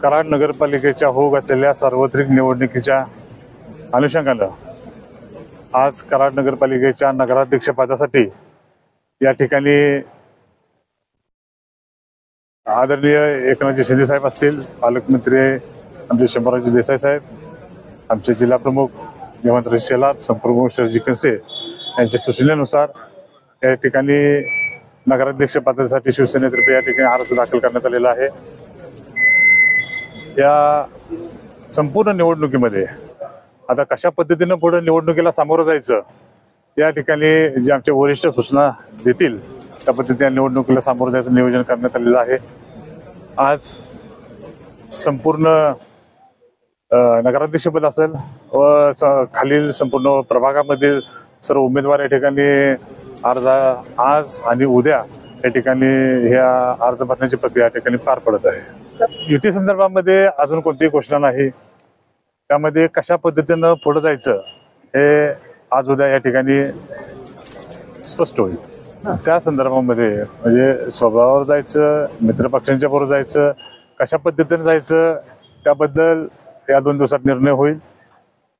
कराड नगरपालिकेच्या होऊ घातलेल्या सार्वत्रिक निवडणुकीच्या अनुषंगानं आज कराड नगरपालिकेच्या नगराध्यक्षपदासाठी या ठिकाणी आदरणीय एकनाथजी शिंदे साहेब असतील, पालकमंत्री आमचे शंभूराज देसाई साहेब, आमचे जिल्हा प्रमुख हेमंतराज शेलार, संप्रमुख शरजी कनसे यांच्या सूचनेनुसार या ठिकाणी नगराध्यक्ष पदासाठी शिवसेनेतर्फे या ठिकाणी अर्ज दाखल करण्यात आलेला आहे। या संपूर्ण निवडणुकीमध्ये आता कशा पद्धतीनं पुढे निवडणुकीला सामोरं जायचं या ठिकाणी जे आमचे वरिष्ठ सूचना देतील त्या पद्धतीने निवडणुकीला सामोरं जायचं नियोजन करण्यात आलेलं आहे। आज संपूर्ण नगराध्यक्षपद असेल व खालील संपूर्ण प्रभागामधील सर्व उमेदवार या ठिकाणी आज आणि उद्या या ठिकाणी ह्या अर्ज भरण्याची प्रक्रिया या ठिकाणी पार पडत आहे। युती संदर्भामध्ये अजून कोणतीही घोषणा नाही, त्यामध्ये कशा पद्धतीनं पुढे जायचं हे आज उद्या या ठिकाणी स्पष्ट होईल। त्या संदर्भामध्ये म्हणजे स्वभावावर जायचं, मित्रपक्षांच्या बरोबर जायचं, कशा पद्धतीने जायचं त्याबद्दल या 2 दिवसात निर्णय होईल।